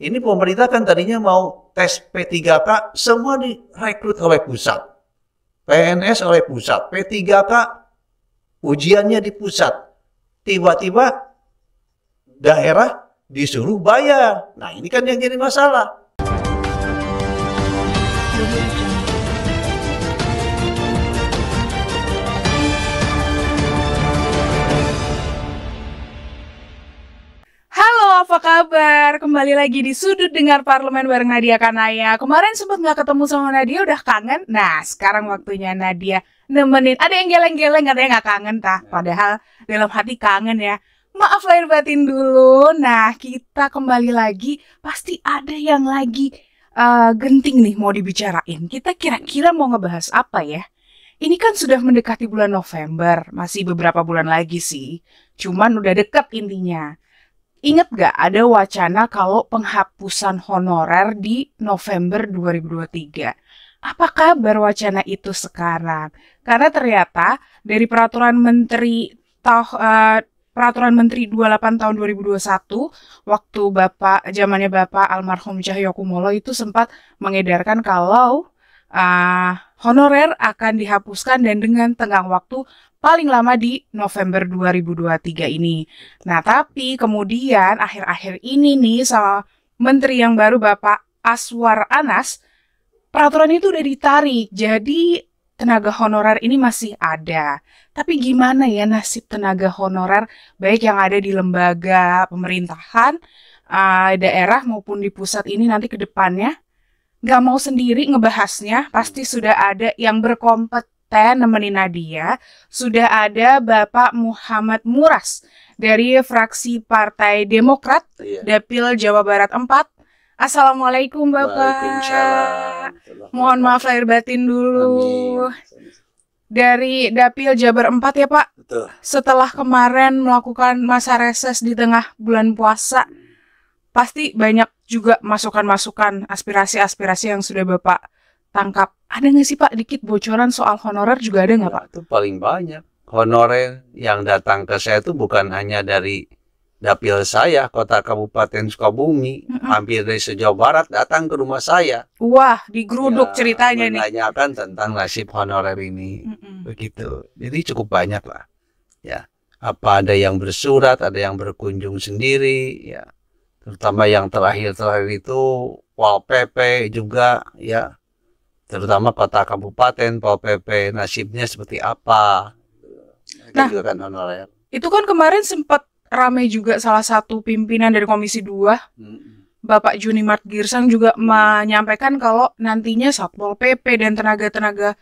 Ini pemerintah kan tadinya mau tes P3K, semua direkrut oleh pusat. PNS oleh pusat, P3K ujiannya di pusat. Tiba-tiba daerah disuruh bayar. Nah, ini kan yang jadi masalah. Halo, apa kabar? Kembali lagi di Sudut Dengar Parlemen bareng Nadia Kanaya. Kemarin sempat nggak ketemu sama Nadia, udah kangen. Nah, sekarang waktunya Nadia nemenin. Ada yang geleng-geleng, ada yang nggak kangen, tah. Padahal dalam hati kangen ya. Maaf lahir batin dulu. Nah, kita kembali lagi. Pasti ada yang lagi genting nih mau dibicarain. Kita kira-kira mau ngebahas apa ya? Ini kan sudah mendekati bulan November. Masih beberapa bulan lagi sih. Cuman udah deket intinya. Ingat gak ada wacana kalau penghapusan honorer di November 2023? Apa kabar wacana itu sekarang? Karena ternyata dari Peraturan Menteri 28 tahun 2021, waktu zamannya Bapak almarhum Cahyokumolo itu sempat mengedarkan kalau honorer akan dihapuskan dan dengan tenggang waktu paling lama di November 2023 ini. Nah, tapi kemudian akhir-akhir ini nih sama Menteri yang baru Bapak Aswar Anas, peraturan itu udah ditarik. Jadi tenaga honorer ini masih ada. Tapi gimana ya nasib tenaga honorer baik yang ada di lembaga pemerintahan, daerah maupun di pusat ini nanti ke depannya? Nggak mau sendiri ngebahasnya, pasti sudah ada yang berkompeten nemenin Nadia. Sudah ada Bapak Muhammad Muras dari fraksi Partai Demokrat, Dapil Jawa Barat 4. Assalamualaikum Bapak. Mohon maaf lahir batin dulu. Amin. Dari Dapil Jabar 4 ya Pak. Betul. Setelah kemarin melakukan masa reses di tengah bulan puasa, pasti banyak juga masukan-masukan, aspirasi-aspirasi yang sudah Bapak tangkap. Ada nggak sih Pak dikit bocoran soal honorer juga ada nggak Pak? Itu paling banyak. Honorer yang datang ke saya itu bukan hanya dari dapil saya, kota Kabupaten Sukabumi, hampir dari sejauh barat datang ke rumah saya. Wah, digeruduk ceritanya nih. Menanyakan tentang nasib honorer ini. Begitu. Jadi cukup banyak lah. Ya. Apa ada yang bersurat, ada yang berkunjung sendiri, ya. Terutama yang terakhir-terakhir itu Pol PP juga, ya. Terutama kota kabupaten, Pol PP nasibnya seperti apa. Nah, juga kan honorer. Itu kan kemarin sempat ramai juga salah satu pimpinan dari Komisi 2, Bapak Junimart Girsang juga menyampaikan kalau nantinya Satpol PP dan tenaga-tenaga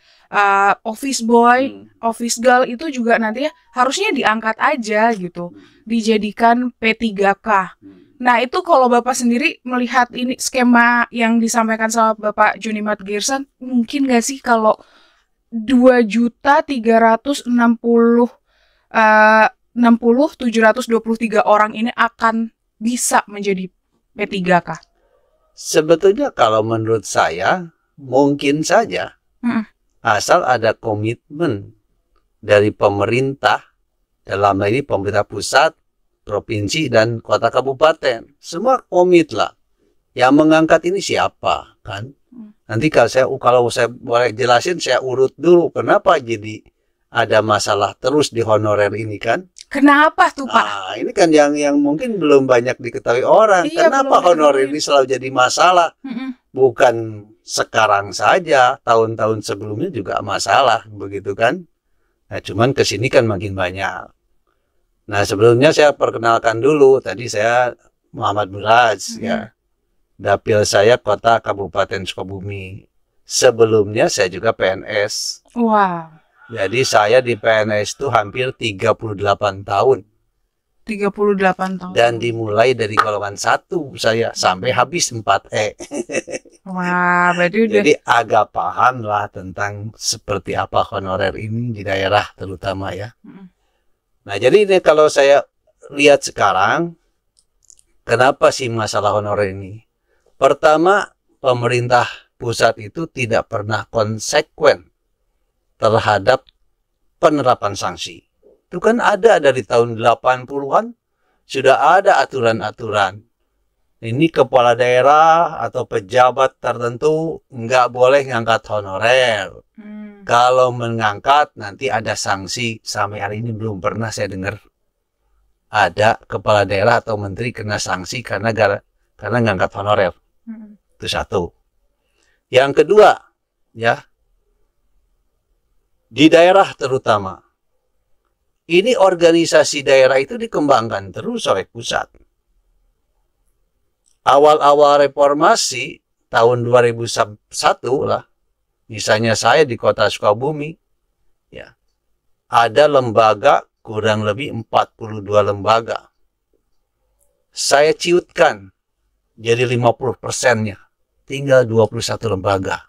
office boy, office girl itu juga nantinya harusnya diangkat aja gitu, dijadikan P3K. Nah itu kalau Bapak sendiri melihat ini skema yang disampaikan sama Bapak Junimart Girsang, mungkin nggak sih kalau 2.360.723 orang ini akan bisa menjadi P3K? Sebetulnya kalau menurut saya mungkin saja, asal ada komitmen dari pemerintah, dalam hal ini pemerintah pusat, provinsi, dan kota kabupaten. Semua komit lah. Yang mengangkat ini siapa kan? Nanti kalau saya boleh jelasin, saya urut dulu kenapa jadi ada masalah terus di honorer ini kan? Kenapa tuh Pak? Nah, ini kan yang mungkin belum banyak diketahui orang. Iya, kenapa honorer ini selalu jadi masalah? Bukan sekarang saja, tahun-tahun sebelumnya juga masalah, begitu kan? Nah, cuman kesini kan makin banyak. Nah, sebelumnya saya perkenalkan dulu. Tadi saya Muhammad Muras, ya. Dapil saya kota Kabupaten Sukabumi. Sebelumnya saya juga PNS. Wow. Jadi saya di PNS itu hampir 38 tahun. 38 tahun. Dan dimulai dari golongan 1 saya sampai habis 4E. Wah, berarti udah. Jadi agak paham lah tentang seperti apa honorer ini di daerah terutama ya. Nah, jadi ini kalau saya lihat sekarang, kenapa sih masalah honorer ini? Pertama, pemerintah pusat itu tidak pernah konsekuen terhadap penerapan sanksi. Itu kan ada dari tahun 80-an, sudah ada aturan-aturan. ini kepala daerah atau pejabat tertentu nggak boleh ngangkat honorer. Kalau mengangkat nanti ada sanksi. Sampai hari ini belum pernah saya dengar ada kepala daerah atau menteri kena sanksi karena ngangkat honorer. Itu satu. Yang kedua, ya, di daerah terutama, ini organisasi daerah itu dikembangkan terus oleh pusat. Awal-awal reformasi tahun 2001 lah, misalnya saya di kota Sukabumi, ya, ada lembaga kurang lebih 42 lembaga. Saya ciutkan jadi 50%-nya, tinggal 21 lembaga.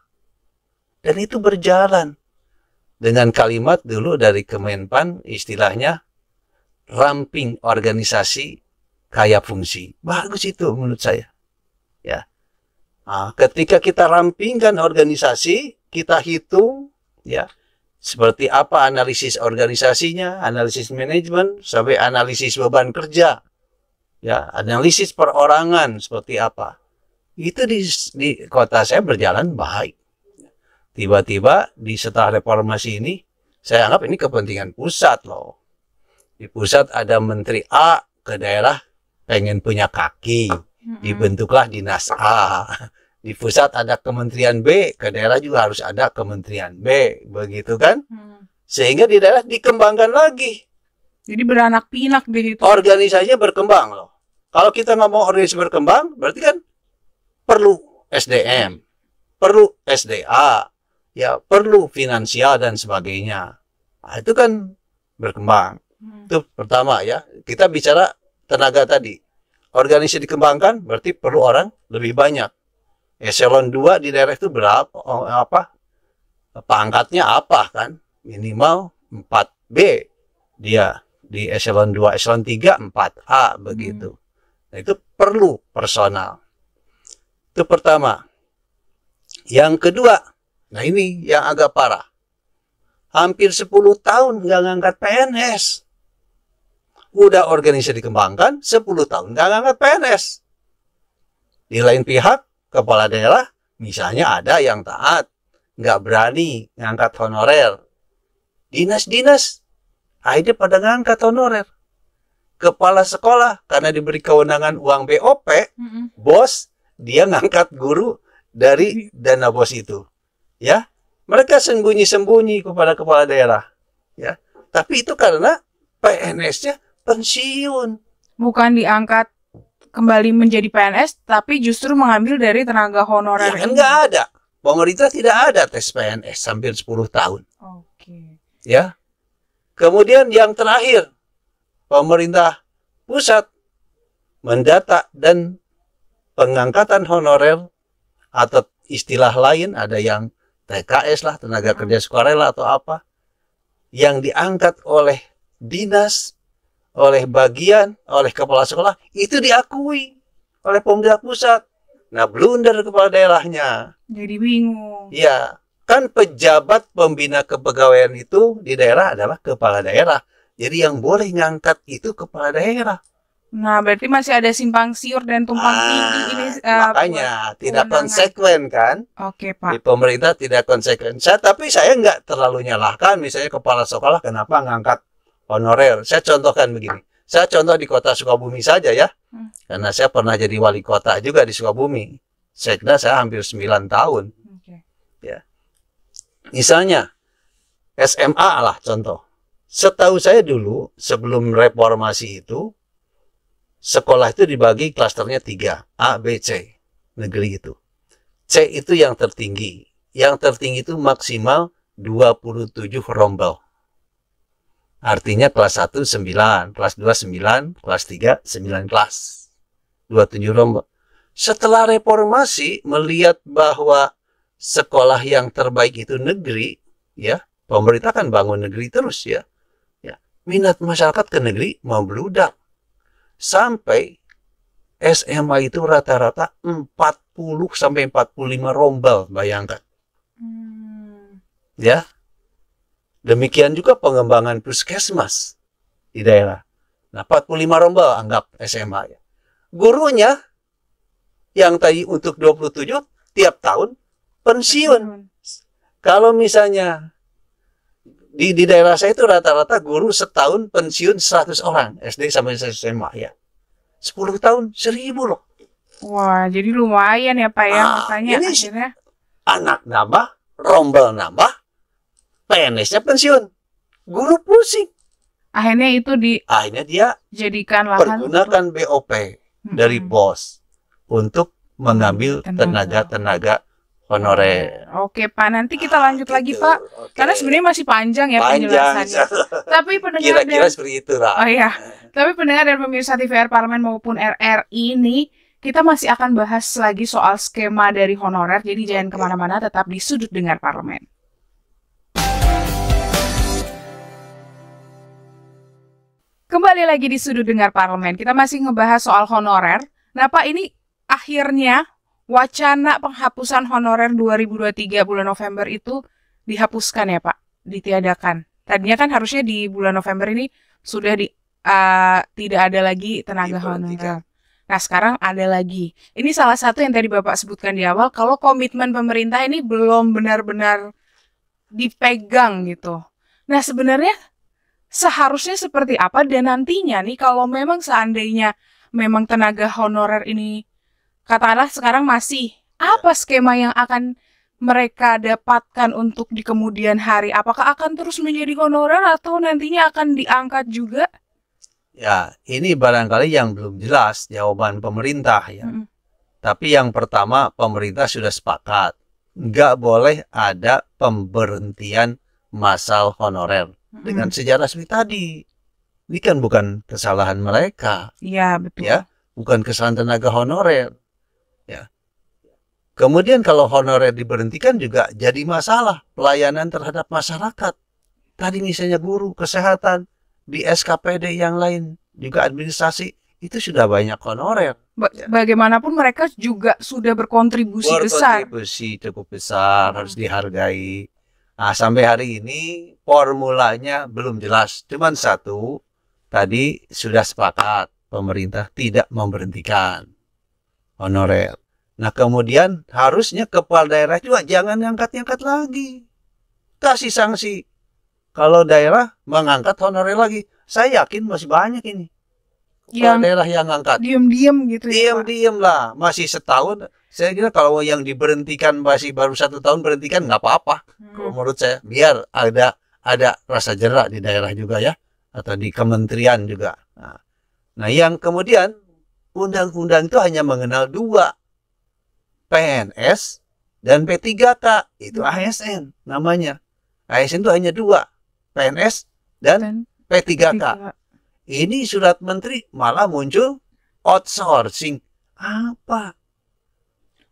Dan itu berjalan dengan kalimat dulu dari Kemenpan, istilahnya ramping organisasi kaya fungsi. Bagus itu menurut saya. Ya. Nah, ketika kita rampingkan organisasi, kita hitung, ya, seperti apa analisis organisasinya, analisis manajemen, sampai analisis beban kerja, ya, analisis perorangan seperti apa. Itu di kota saya berjalan baik. Tiba-tiba setelah reformasi ini, saya anggap ini kepentingan pusat loh. Di pusat ada menteri A, ke daerah pengen punya kaki, dibentuklah dinas A. Di pusat ada kementerian B, ke daerah juga harus ada kementerian B, begitu kan? Sehingga di daerah dikembangkan lagi. Jadi beranak pinak di situ. Organisasinya berkembang loh. Kalau kita ngomong organisasi berkembang, berarti kan perlu SDM, perlu SDA, ya, perlu finansial dan sebagainya. Nah, itu kan berkembang. Itu pertama ya. Kita bicara tenaga tadi. Organisasi dikembangkan berarti perlu orang lebih banyak. Eselon 2 di daerah itu berapa? Pangkatnya apa kan? Minimal 4B dia di eselon 2, eselon 3 4A begitu. Nah, itu perlu personal. Itu pertama. Yang kedua, nah ini yang agak parah. Hampir 10 tahun nggak ngangkat PNS. Udah organisasi dikembangkan, 10 tahun nggak ngangkat PNS. Di lain pihak, kepala daerah, misalnya ada yang taat, nggak berani ngangkat honorer. Dinas-dinas, akhirnya pada ngangkat honorer. Kepala sekolah, karena diberi kewenangan uang BOP, bos, dia ngangkat guru dari dana bos itu. Ya, mereka sembunyi-sembunyi kepada kepala daerah. Ya, tapi itu karena PNS-nya pensiun. Bukan diangkat kembali menjadi PNS, tapi justru mengambil dari tenaga honorer. Ya, enggak ada. Pemerintah tidak ada tes PNS hampir 10 tahun. Oke. Ya. Kemudian yang terakhir, pemerintah pusat mendata dan pengangkatan honorer atau istilah lain ada yang TKS lah, tenaga kerja sukarela atau apa, yang diangkat oleh dinas, oleh bagian, oleh kepala sekolah, itu diakui oleh pemerintah pusat. Nah, blunder kepala daerahnya. Jadi bingung. Ya, kan pejabat pembina kepegawaian itu di daerah adalah kepala daerah. Jadi yang boleh ngangkat itu kepala daerah. Nah, berarti masih ada simpang siur dan tumpang tindih ini. Makanya tidak konsekuen kan? Oke, Pak. Di pemerintah tidak konsekuen. Tapi saya nggak terlalu nyalahkan misalnya kepala sekolah kenapa ngangkat honorer. Saya contohkan begini. Saya contoh di kota Sukabumi saja ya. Karena saya pernah jadi wali kota juga di Sukabumi. Sekda saya hampir 9 tahun. Ya. Misalnya SMA lah contoh. Setahu saya dulu sebelum reformasi itu sekolah itu dibagi klasternya 3, A, B, C, negeri itu. C itu yang tertinggi. Yang tertinggi itu maksimal 27 rombel. Artinya kelas 1 9, kelas 2 9, kelas 3 9 kelas. 27 rombel. Setelah reformasi melihat bahwa sekolah yang terbaik itu negeri, ya, pemerintah kan bangun negeri terus ya. Ya, minat masyarakat ke negeri membludak. Sampai SMA itu rata-rata 40 sampai 45 rombel, bayangkan. Ya. Demikian juga pengembangan puskesmas di daerah. Nah, 45 rombel anggap SMA ya. Gurunya Yang tadi untuk 27 tiap tahun pensiun. Kalau misalnya di daerah saya itu rata-rata guru setahun pensiun 100 orang SD sampai SMA ya. 10 tahun 1000 loh. Wah, jadi lumayan ya Pak ya, makanya ini akhirnya anak nambah, rombel nambah, PNS-nya pensiun, guru pusing. Akhirnya itu akhirnya dia jadikan lahan pergunakan BOP dari bos untuk mengambil tenaga honorer. Oke Pak, nanti kita lanjut lagi gitu. Pak. Karena sebenarnya masih panjang ya penjelasannya. Tapi pendengar kira-kira seperti itu lah. Oh iya. Tapi pendengar dan pemirsa TVR Parlemen maupun RRI ini, kita masih akan bahas lagi soal skema dari honorer. Jadi jangan kemana-mana, tetap di Sudut Dengar Parlemen. Kembali lagi di Sudut Dengar Parlemen. Kita masih ngebahas soal honorer. Nah Pak, ini akhirnya wacana penghapusan honorer 2023 bulan November itu dihapuskan ya Pak, ditiadakan. Tadinya kan harusnya di bulan November ini sudah tidak ada lagi tenaga honorer. Nah sekarang ada lagi. Ini salah satu yang tadi Bapak sebutkan di awal, kalau komitmen pemerintah ini belum benar-benar dipegang gitu. Nah sebenarnya seharusnya seperti apa, dan nantinya nih kalau memang seandainya memang tenaga honorer ini katakanlah sekarang masih, apa skema yang akan mereka dapatkan untuk di kemudian hari? Apakah akan terus menjadi honorer atau nantinya akan diangkat juga? Ya, ini barangkali yang belum jelas jawaban pemerintah ya. Tapi yang pertama, pemerintah sudah sepakat nggak boleh ada pemberhentian massal honorer dengan sejarah seperti tadi. Ini kan bukan kesalahan mereka. Iya, betul. Ya, bukan kesalahan tenaga honorer. Ya. Kemudian kalau honorer diberhentikan juga jadi masalah pelayanan terhadap masyarakat. Tadi misalnya guru, kesehatan, di SKPD yang lain, juga administrasi, itu sudah banyak honorer. Bagaimanapun mereka juga sudah berkontribusi besar. Berkontribusi cukup besar, harus dihargai. Nah, sampai hari ini formulanya belum jelas. Cuman satu, tadi sudah sepakat pemerintah tidak memberhentikan honorer. Nah, kemudian harusnya kepala daerah juga jangan ngangkat-ngangkat lagi. Kasih sanksi. Kalau daerah mengangkat honorer lagi, saya yakin masih banyak ini. Kepala daerah yang ngangkat. Diam-diam gitu ya, Diam-diam lah. Masih setahun. Saya kira kalau yang diberhentikan masih baru 1 tahun berhentikan nggak apa-apa. Kalau menurut saya, biar ada rasa jerak di daerah juga ya. Atau di kementerian juga. Nah, yang kemudian undang-undang itu hanya mengenal 2. PNS dan P3K. Itu ASN namanya. ASN itu hanya 2. PNS dan P3K. Ini surat menteri malah muncul outsourcing. Apa?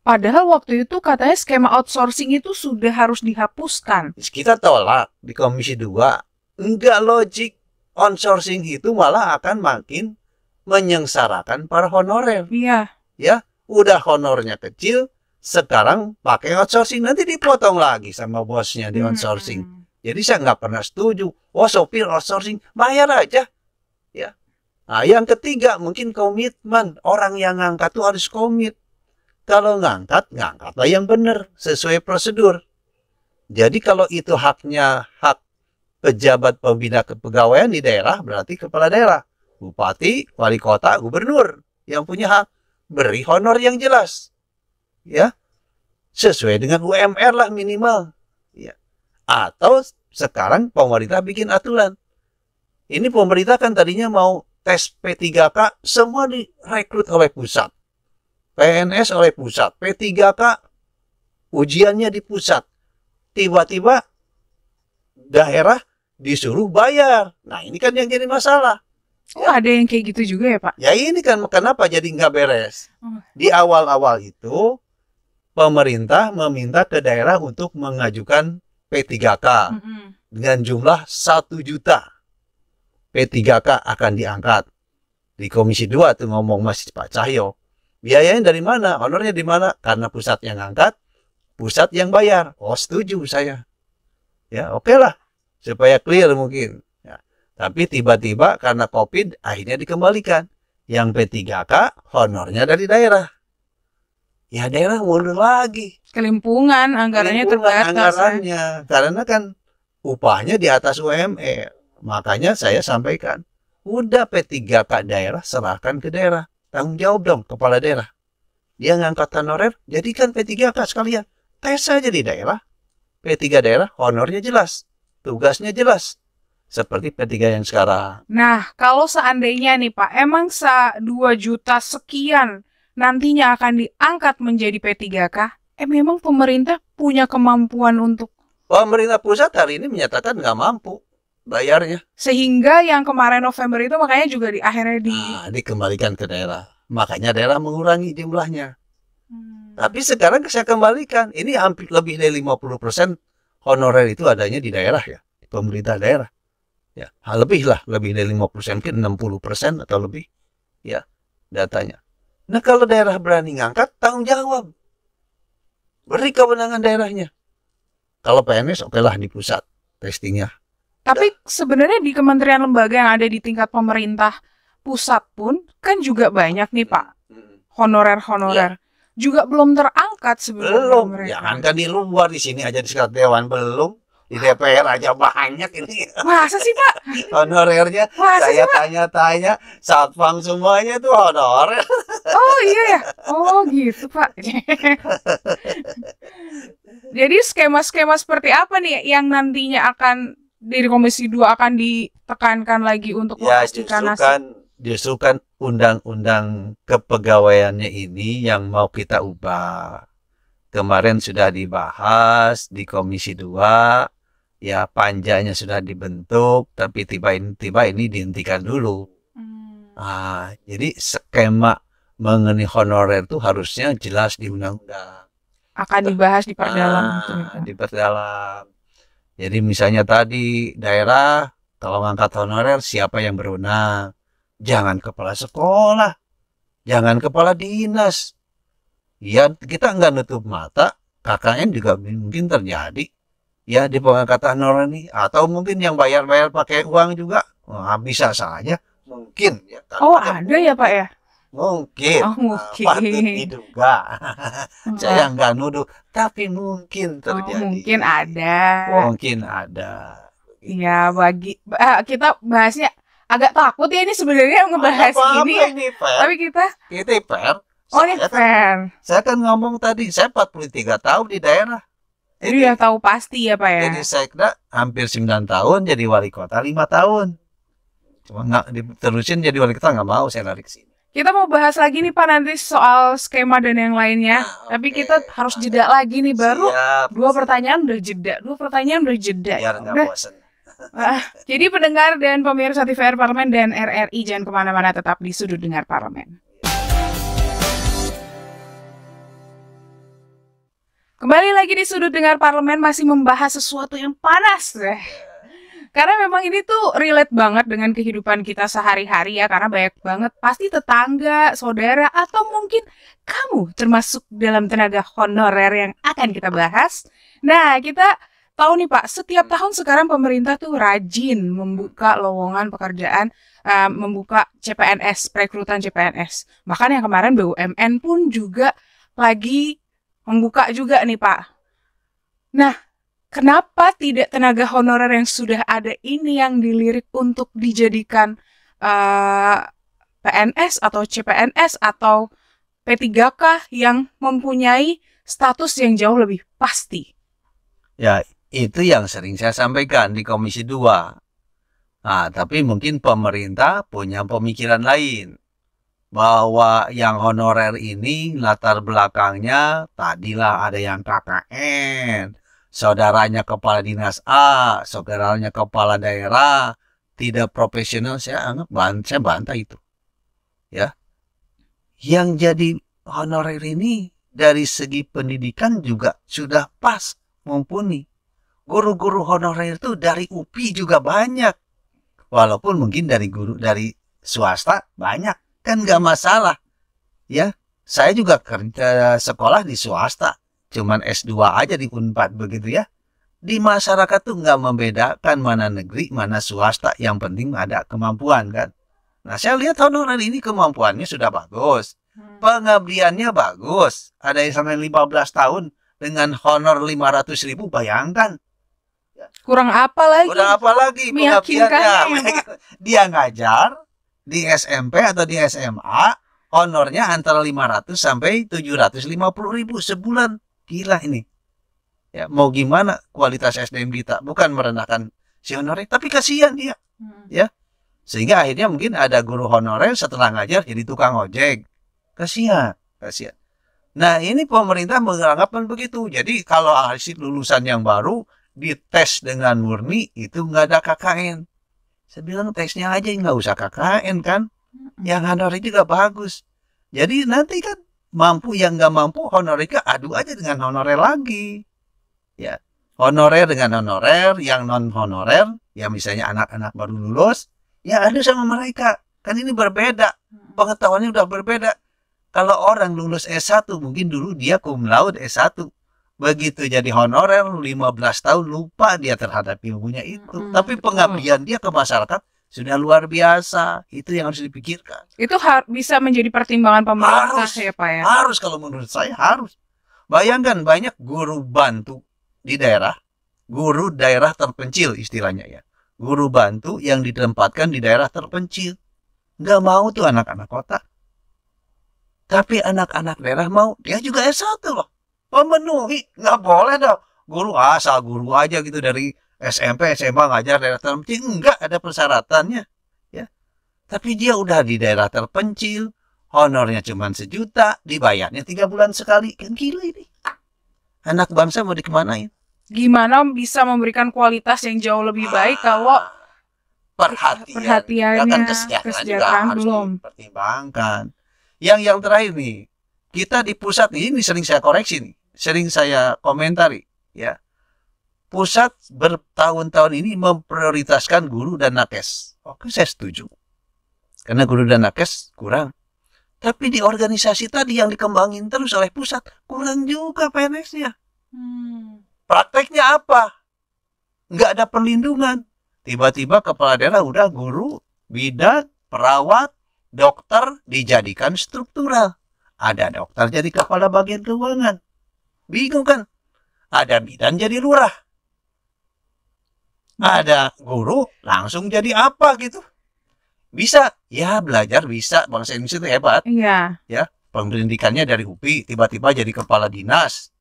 Padahal waktu itu katanya skema outsourcing itu sudah harus dihapuskan. Kita tolak di Komisi 2. Enggak logik. Outsourcing itu malah akan makin menyengsarakan para honorer. Iya. Ya, udah honornya kecil, sekarang pakai outsourcing, nanti dipotong lagi sama bosnya di outsourcing. Jadi saya nggak pernah setuju. Oh, sopir outsourcing, bayar aja. Ya. Nah, yang ketiga mungkin komitmen. Orang yang ngangkat tuh harus komit. Kalau ngangkatlah yang benar sesuai prosedur. Jadi kalau itu hak pejabat pembina kepegawaian di daerah, berarti kepala daerah, bupati, wali kota, gubernur yang punya hak. Beri honor yang jelas. Ya. Sesuai dengan UMR lah minimal. Ya. Atau sekarang pemerintah bikin aturan. Ini pemerintah kan tadinya mau tes P3K semua direkrut oleh pusat. PNS oleh pusat. P3K ujiannya di pusat. Tiba-tiba daerah disuruh bayar. Nah, ini kan yang jadi masalah. Oh, ada yang kayak gitu juga ya, Pak? Ya, ini kan kenapa jadi nggak beres. Di awal-awal itu pemerintah meminta ke daerah untuk mengajukan P3K dengan jumlah 1 juta. P3K akan diangkat. Di Komisi 2 tuh ngomong masih Pak Cahyo. Biayanya dari mana? Honornya di mana? Karena pusat yang angkat, pusat yang bayar. Oh, setuju saya. Ya, oke lah. Supaya clear mungkin. Ya. Tapi tiba-tiba karena COVID akhirnya dikembalikan. Yang P3K honornya dari daerah. ya daerah mundur lagi. Kelimpungan, anggarannya terbatas. Anggarannya, karena kan upahnya di atas UMR. Makanya saya sampaikan, udah P3K daerah serahkan ke daerah. Tanggung jawab dong kepala daerah. Dia ngangkat honorer, jadikan P3K sekalian. Tes saja di daerah. P3 daerah, honornya jelas. Tugasnya jelas. Seperti P3 yang sekarang. Nah, kalau seandainya nih Pak, emang 2 juta sekian nantinya akan diangkat menjadi P3K, memang pemerintah punya kemampuan untuk... Pemerintah pusat hari ini menyatakan nggak mampu bayarnya. Sehingga yang kemarin November itu makanya juga akhirnya dikembalikan ke daerah. Makanya daerah mengurangi jumlahnya. Tapi sekarang saya kembalikan. Ini hampir lebih dari 50% honorer itu adanya di daerah ya. Pemerintah daerah. Ya, lebih lah. Lebih dari 50%, mungkin 60% atau lebih. Ya, datanya. Nah, kalau daerah berani ngangkat, tanggung jawab. Beri kewenangan daerahnya. Kalau PNS, oke lah di pusat testingnya. Tapi sebenarnya di kementerian lembaga yang ada di tingkat pemerintah pusat pun kan juga banyak nih Pak honorer-honorer juga belum terangkat sebenarnya. Belum, jangan kan di luar, di sini aja di sekat dewan belum, di DPR aja banyak ini. Masa sih Pak? Honorernya, saya tanya-tanya, satpam semuanya tuh honorer. Oh iya ya, oh gitu Pak. Jadi skema-skema seperti apa nih yang nantinya akan dari Komisi 2 akan ditekankan lagi untuk memastikan justru kan undang-undang kepegawaiannya ini yang mau kita ubah. Kemarin sudah dibahas di Komisi 2, ya panjanya sudah dibentuk, tapi tiba-tiba ini dihentikan dulu. Jadi skema mengenai honorer itu harusnya jelas di undang-undang. Akan dibahas diperdalam. Diperdalam. Jadi misalnya tadi daerah kalau ngangkat honorer siapa yang berwenang? Jangan kepala sekolah, jangan kepala dinas. Ya kita nggak nutup mata, KKN juga mungkin terjadi. Ya di pengangkatan honorer ini, atau mungkin yang bayar-bayar pakai uang juga, bisa saja, mungkin. Ya, ada ya Pak ya? Mungkin. Patut diduga. Saya nggak nuduh, tapi mungkin terjadi. Mungkin ada. Mungkin ada. Ya kita bahasnya agak takut ya ini sebenarnya ngebahas ini. Tapi kita fair. Ini fair. Saya kan ngomong tadi, saya 43 tahun di daerah. Jadi udah tahu pasti ya Pak ya. Jadi sekda hampir 9 tahun, jadi wali kota 5 tahun. Cuma nggak diterusin jadi wali kota, nggak mau saya lari ke sini. Kita mau bahas lagi nih Pak nanti soal skema dan yang lainnya. Tapi kita harus jeda lagi nih baru. Dua pertanyaan udah jeda. Biar nggak bosan. Jadi pendengar dan pemirsa TVR Parlemen dan RRI jangan kemana-mana, tetap di Sudut Dengar Parlemen. Kembali lagi di Sudut Dengar Parlemen, masih membahas sesuatu yang panas karena memang ini tuh relate banget dengan kehidupan kita sehari-hari ya, karena banyak banget pasti tetangga, saudara, atau mungkin kamu termasuk dalam tenaga honorer yang akan kita bahas. Nah, kita tahu nih Pak, setiap tahun sekarang pemerintah tuh rajin membuka lowongan pekerjaan, membuka CPNS, perekrutan CPNS. Bahkan yang kemarin BUMN pun juga lagi membuka juga nih Pak. Nah, kenapa tidak tenaga honorer yang sudah ada ini yang dilirik untuk dijadikan PNS atau CPNS atau P3K yang mempunyai status yang jauh lebih pasti? Ya, itu yang sering saya sampaikan di Komisi 2. Tapi mungkin pemerintah punya pemikiran lain. Bahwa yang honorer ini latar belakangnya tadilah ada yang KKN, saudaranya kepala dinas A, saudaranya kepala daerah, tidak profesional. Saya bantah itu. Ya, yang jadi honorer ini dari segi pendidikan juga sudah pas, mumpuni. Guru-guru honorer itu dari UPI juga banyak, walaupun mungkin dari swasta banyak. Kan nggak masalah, ya. Saya juga kerja sekolah di swasta, cuman S2 aja di Unpad begitu ya. Di masyarakat tuh nggak membedakan mana negeri, mana swasta. Yang penting ada kemampuan kan. Nah, saya lihat honorer ini kemampuannya sudah bagus. Pengabdiannya bagus. Ada yang sampai 15 tahun dengan honor 500.000, bayangkan. Kurang apa lagi? Kurang apa lagi pengabdiannya? Dia ngajar di SMP atau di SMA, honornya antara 500 sampai 750.000 sebulan. Gila ini. Ya, mau gimana kualitas SDM kita? Bukan merendahkan si honorer, tapi kasihan dia. Ya. Sehingga akhirnya mungkin ada guru honorer setelah ngajar jadi tukang ojek. Kasihan. Nah, ini pemerintah menganggapan begitu. Jadi kalau hasil lulusan yang baru dites dengan murni, itu nggak ada KKN. Saya bilang tesnya aja nggak usah KKN kan. Yang honorer juga bagus. Jadi nanti kan mampu yang nggak mampu honorernya adu aja dengan honorer lagi. Ya, honorer dengan honorer, yang non honorer, ya misalnya anak-anak baru lulus, ya adu sama mereka. Kan ini berbeda. Pengetahuannya udah berbeda. Kalau orang lulus S1, mungkin dulu dia cum laude S1. Begitu jadi honorer 15 tahun lupa dia terhadap ilmunya itu. Tapi pengabdian dia ke masyarakat sudah luar biasa. Itu yang harus dipikirkan. Itu bisa menjadi pertimbangan pemerintah ya Pak ya? Harus, kalau menurut saya harus. Bayangkan banyak guru bantu di daerah. Guru daerah terpencil istilahnya ya. Guru bantu yang ditempatkan di daerah terpencil. Nggak mau tuh anak-anak kota. Tapi anak-anak daerah mau. Dia juga S1 loh. Memenuhi. Nggak boleh dong. Guru asal guru aja gitu dari SMP, SMA ngajar daerah terpencil. Enggak, ada persyaratannya. Ya. Tapi dia udah di daerah terpencil. Honornya cuma 1 juta. Dibayarnya 3 bulan sekali. Kan gila ini. Anak bangsa mau dikemanain? Gimana bisa memberikan kualitas yang jauh lebih baik kalau perhatiannya, kesejahteraan belum dipertimbangkan. Yang terakhir nih, kita di pusat ini sering saya koreksi nih, sering saya komentari ya. Pusat bertahun-tahun ini memprioritaskan guru dan nakes. Oke, saya setuju. Karena guru dan nakes kurang. Tapi di organisasi tadi yang dikembangin terus oleh pusat, kurang juga PNS-nya. Prakteknya apa? Nggak ada perlindungan. Tiba-tiba kepala daerah udah guru, bidan, perawat, dokter dijadikan struktural. Ada dokter jadi kepala bagian keuangan. Bingung kan? Ada bidan jadi lurah. Ada guru langsung jadi apa gitu. Bisa. Ya belajar bisa. Bangsa Indonesia itu hebat. Iya. Ya, pendidikannya dari UPI tiba-tiba jadi kepala dinas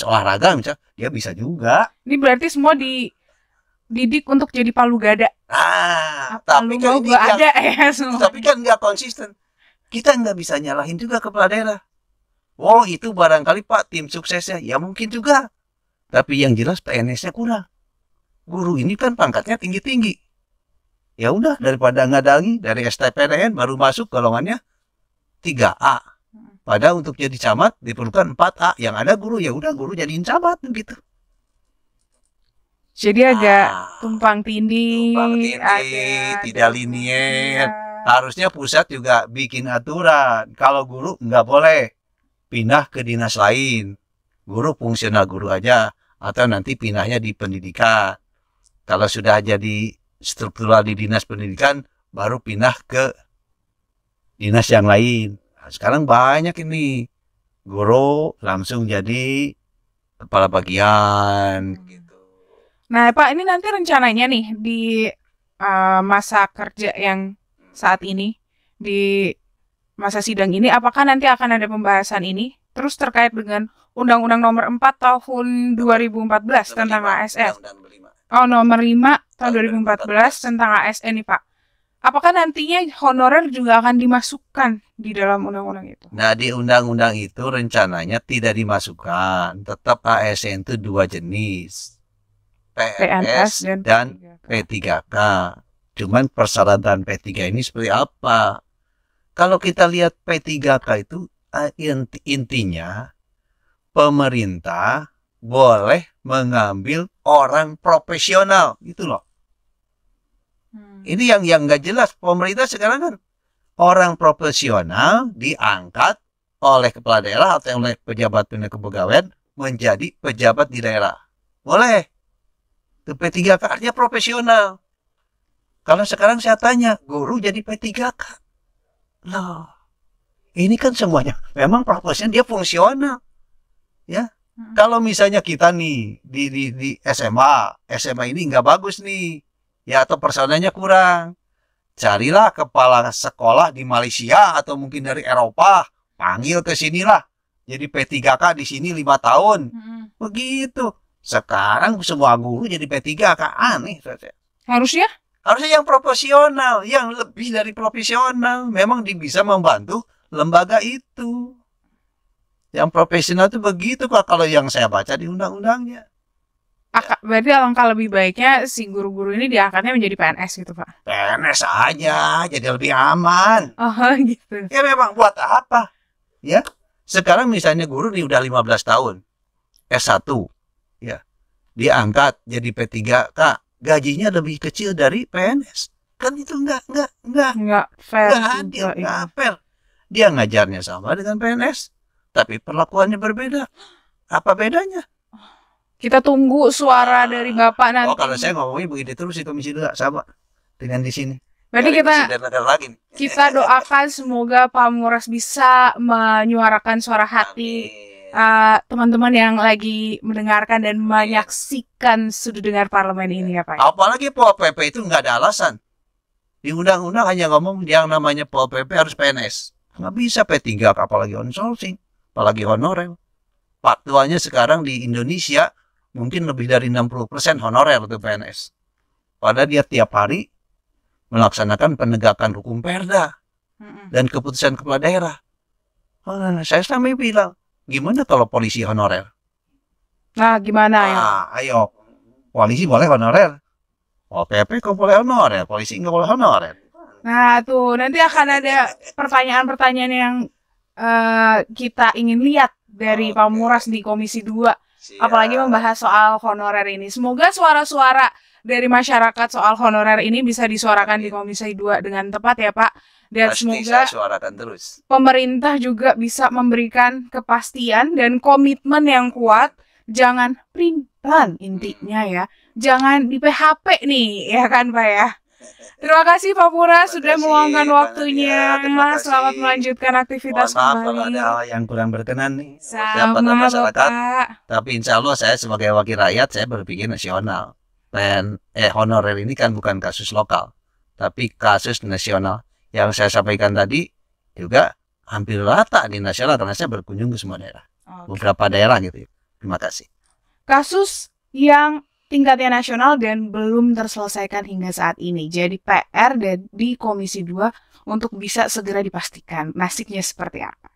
olahraga misalnya, dia bisa juga. Ini berarti semua dididik untuk jadi palu gada. Tapi kan ini ada ya semua. Tapi kan nggak konsisten. Kita nggak bisa nyalahin juga kepala daerah. Oh itu barangkali Pak tim suksesnya, ya mungkin juga. Tapi yang jelas PNS-nya kurang. Guru ini kan pangkatnya tinggi-tinggi. Ya udah daripada ngadangi dari STPDN baru masuk golongannya 3A. Padahal untuk jadi camat diperlukan 4A. Yang ada guru, ya udah guru jadiin camat gitu. Jadi agak tumpang tindih, tidak linier. Harusnya pusat juga bikin aturan. Kalau guru nggak boleh pindah ke dinas lain. Guru fungsional guru aja. Atau nanti pindahnya di pendidikan. Kalau sudah jadi struktural di dinas pendidikan, baru pindah ke dinas yang lain. Sekarang banyak ini guru langsung jadi kepala bagian gitu. Nah Pak, ini nanti rencananya nih di masa kerja yang saat ini, di masa sidang ini, apakah nanti akan ada pembahasan ini? Terus terkait dengan Undang-Undang Nomor 4 Tahun 2014 tentang ASN. Nomor 5 Tahun 2014 tentang ASN nih Pak. Apakah nantinya honorer juga akan dimasukkan di dalam undang-undang itu? Nah, di undang-undang itu rencananya tidak dimasukkan. Tetap ASN itu 2 jenis. PNS dan P3K. Cuman persyaratan P3 ini seperti apa? Kalau kita lihat P3K itu intinya pemerintah boleh mengambil orang profesional. Gitu loh. Ini yang nggak jelas. Pemerintah sekarang kan orang profesional diangkat oleh kepala daerah atau oleh pejabat kepegawaian menjadi pejabat di daerah. Boleh. Itu P3K artinya profesional. Kalau sekarang saya tanya, guru jadi P3K. Loh, Ini kan semuanya memang proporsinya dia fungsional. Ya. Kalau misalnya kita nih di SMA ini nggak bagus nih. Ya, atau personelnya kurang. Carilah kepala sekolah di Malaysia atau mungkin dari Eropa, panggil ke sinilah. Jadi P3K di sini 5 tahun. Begitu. Sekarang semua guru jadi P3K, aneh. Harusnya yang proporsional, yang lebih dari profesional. Memang bisa membantu lembaga itu. Yang profesional itu begitu Pak, kalau yang saya baca di undang-undangnya. Berarti alangkah lebih baiknya si guru-guru ini diangkatnya menjadi PNS gitu Pak? PNS aja, jadi lebih aman. Oh gitu. Ya memang buat apa? Ya, sekarang misalnya guru nih udah 15 tahun, S1, ya, diangkat jadi P3K, gajinya lebih kecil dari PNS. Kan itu enggak fair. Enggak fair. Dia ngajarnya sama dengan PNS, tapi perlakuannya berbeda. Apa bedanya? Kita tunggu suara dari Bapak nanti. Oh, kalau saya ngomongnya begitu terus di Komisi 2 sama dengan di sini. Berarti kita doakan semoga Pak Muras bisa menyuarakan suara hati teman-teman yang lagi mendengarkan dan menyaksikan sudut dengar parlemen ini ya Pak. Apalagi Pol PP itu nggak ada alasan. Di undang-undang hanya ngomong yang namanya Pol PP harus PNS. Nggak bisa P3, apalagi outsourcing, apalagi honorer. Faktualnya sekarang di Indonesia mungkin lebih dari 60% honorer untuk PNS. Padahal dia tiap hari melaksanakan penegakan hukum Perda dan keputusan kepala daerah. Saya sampai bilang, gimana kalau polisi honorer? Nah, gimana ya? Ayo, polisi boleh honorer. PP kok boleh honorer, polisi nggak boleh honorer. Nah, tuh nanti akan ada pertanyaan-pertanyaan yang kita ingin lihat dari Pak Muras di Komisi 2. Apalagi membahas soal honorer ini. Semoga suara-suara dari masyarakat soal honorer ini bisa disuarakan di Komisi 2 dengan tepat ya Pak. Dan pasti semoga suarakan terus. Pemerintah juga bisa memberikan kepastian dan komitmen yang kuat. Jangan pelan intinya ya. Jangan di PHP nih ya kan Pak ya. Terima kasih Pak Muras sudah meluangkan waktunya. Selamat melanjutkan aktivitas kembali. Kalau ada hal yang kurang berkenan nih sama masyarakat. Bapak. Tapi insya Allah saya sebagai wakil rakyat saya berpikir nasional. Dan honorer ini kan bukan kasus lokal, tapi kasus nasional. Yang saya sampaikan tadi juga hampir rata di nasional karena saya berkunjung ke semua daerah. Beberapa daerah gitu. Terima kasih. Kasus yang tingkatnya nasional dan belum terselesaikan hingga saat ini. Jadi PR di Komisi 2 untuk bisa segera dipastikan nasibnya seperti apa.